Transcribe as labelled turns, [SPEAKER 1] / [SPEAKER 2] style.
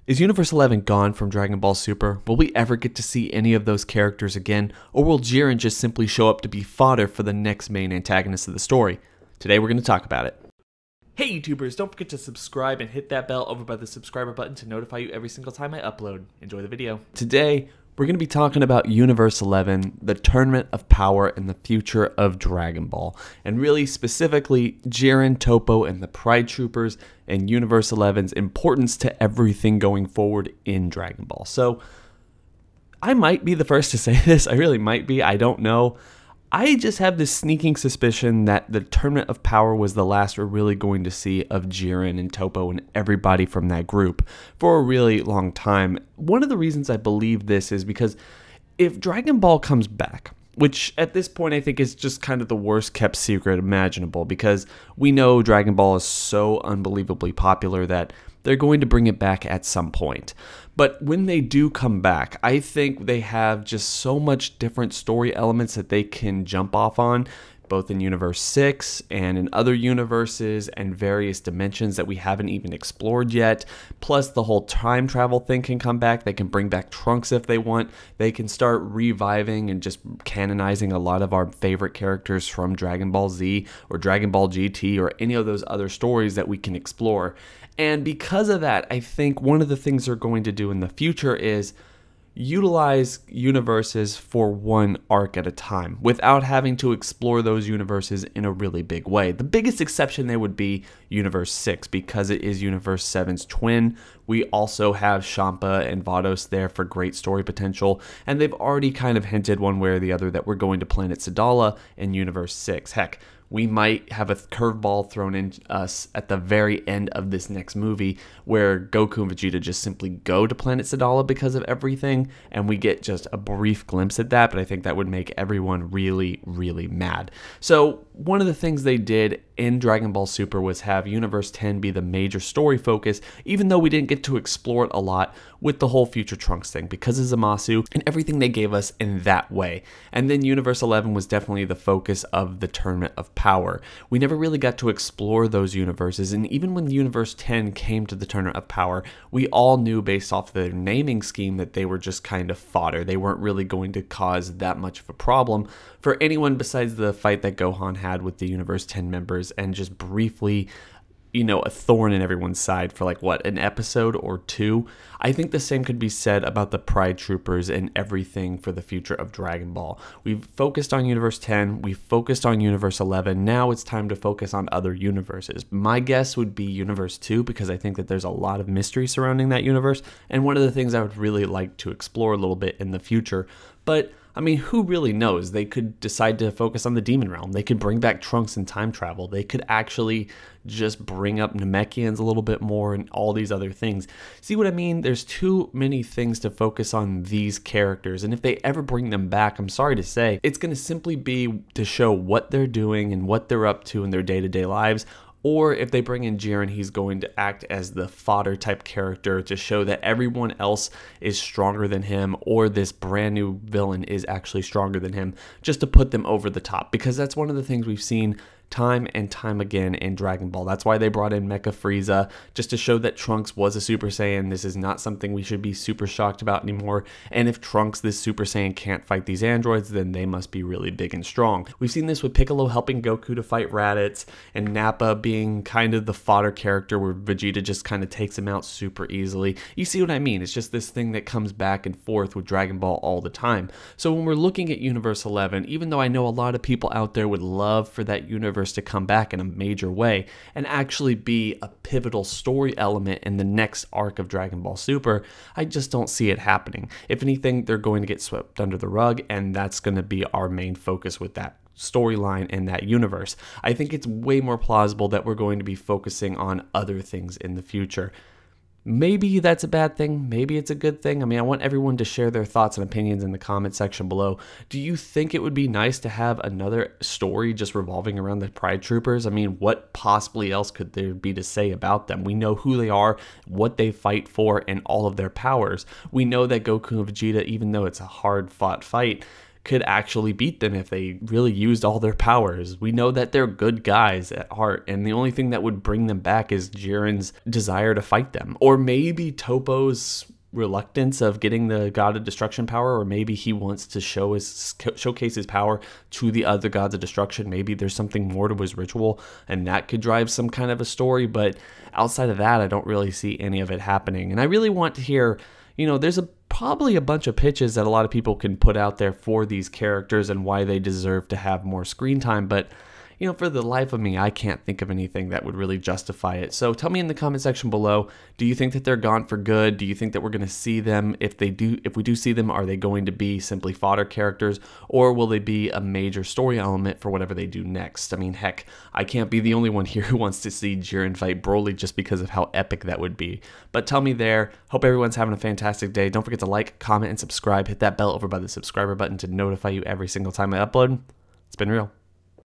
[SPEAKER 1] Is Universe 11 gone from Dragon Ball Super? Will we ever get to see any of those characters again? Or will Jiren just simply show up to be fodder for the next main antagonist of the story? Today we're going to talk about it. Hey YouTubers, don't forget to subscribe and hit that bell over by the subscriber button to notify you every single time I upload. Enjoy the video. Today, we're going to be talking about Universe 11, the Tournament of Power, and the future of Dragon Ball. And really specifically, Jiren, Toppo, and the Pride Troopers, and Universe 11's importance to everything going forward in Dragon Ball. So, I might be the first to say this. I really might be. I don't know. I just have this sneaking suspicion that the Tournament of Power was the last we're really going to see of Jiren and Toppo and everybody from that group for a really long time. One of the reasons I believe this is because if Dragon Ball comes back, which at this point I think is just kind of the worst kept secret imaginable, because we know Dragon Ball is so unbelievably popular that they're going to bring it back at some point. But when they do come back, I think they have just so much different story elements that they can jump off on, both in Universe 6 and in other universes and various dimensions that we haven't even explored yet. Plus the whole time travel thing can come back. They can bring back Trunks if they want. They can start reviving and just canonizing a lot of our favorite characters from Dragon Ball Z or Dragon Ball GT or any of those other stories that we can explore. And because of that, I think one of the things they're going to do in the future is utilize universes for one arc at a time without having to explore those universes in a really big way. The biggest exception there would be Universe 6, because it is Universe 7's twin. We also have Champa and Vados there for great story potential, and they've already kind of hinted one way or the other that we're going to Planet Sadala in Universe 6. Heck, we might have a curveball thrown in us at the very end of this next movie where Goku and Vegeta just simply go to Planet Sadala because of everything, and we get just a brief glimpse at that, but I think that would make everyone really, really mad. So one of the things they did in Dragon Ball Super was have Universe 10 be the major story focus, even though we didn't get to explore it a lot with the whole Future Trunks thing because of Zamasu and everything they gave us in that way. And then Universe 11 was definitely the focus of the Tournament of Power. We never really got to explore those universes, and even when Universe 10 came to the Tournament of Power, we all knew based off their naming scheme that they were just kind of fodder. They weren't really going to cause that much of a problem for anyone besides the fight that Gohan had with the Universe 10 members, and just briefly, you know, a thorn in everyone's side for like, what, an episode or two? I think the same could be said about the Pride Troopers and everything for the future of Dragon Ball. We've focused on Universe 10, we've focused on Universe 11, now it's time to focus on other universes. My guess would be Universe 2, because I think that there's a lot of mystery surrounding that universe, and one of the things I would really like to explore a little bit in the future. But I mean, who really knows? They could decide to focus on the Demon Realm. They could bring back Trunks and time travel. They could actually just bring up Namekians a little bit more and all these other things. See what I mean? There's too many things to focus on these characters. And if they ever bring them back, I'm sorry to say, it's going to simply be to show what they're doing and what they're up to in their day-to-day lives. Or if they bring in Jiren, he's going to act as the fodder type character to show that everyone else is stronger than him, or this brand new villain is actually stronger than him, just to put them over the top. Because that's one of the things we've seen time and time again in Dragon Ball. That's why they brought in Mecha Frieza, just to show that Trunks was a Super Saiyan. This is not something we should be super shocked about anymore. And if Trunks, this Super Saiyan, can't fight these androids, then they must be really big and strong. We've seen this with Piccolo helping Goku to fight Raditz, and Nappa being kind of the fodder character where Vegeta just kind of takes him out super easily. You see what I mean? It's just this thing that comes back and forth with Dragon Ball all the time. So when we're looking at Universe 11, even though I know a lot of people out there would love for that universe to come back in a major way and actually be a pivotal story element in the next arc of Dragon Ball Super, I just don't see it happening. If anything, they're going to get swept under the rug, and that's going to be our main focus with that storyline in that universe. I think it's way more plausible that we're going to be focusing on other things in the future. Maybe that's a bad thing. Maybe it's a good thing. I mean, I want everyone to share their thoughts and opinions in the comment section below. Do you think it would be nice to have another story just revolving around the Pride Troopers? I mean, what possibly else could there be to say about them? We know who they are, what they fight for, and all of their powers. We know that Goku and Vegeta, even though it's a hard-fought fight, could actually beat them if they really used all their powers. We know that they're good guys at heart, and the only thing that would bring them back is Jiren's desire to fight them. Or maybe Toppo's reluctance of getting the God of Destruction power, or maybe he wants to showcase his power to the other gods of destruction. Maybe there's something more to his ritual, and that could drive some kind of a story. But outside of that, I don't really see any of it happening. And I really want to hear, there's probably a bunch of pitches that a lot of people can put out there for these characters and why they deserve to have more screen time, but for the life of me, I can't think of anything that would really justify it. So tell me in the comment section below, do you think that they're gone for good? Do you think that we're going to see them? If we do see them, are they going to be simply fodder characters, or will they be a major story element for whatever they do next? I mean, heck, I can't be the only one here who wants to see Jiren fight Broly just because of how epic that would be. But tell me there. Hope everyone's having a fantastic day. Don't forget to like, comment, and subscribe. Hit that bell over by the subscriber button to notify you every single time I upload. It's been real.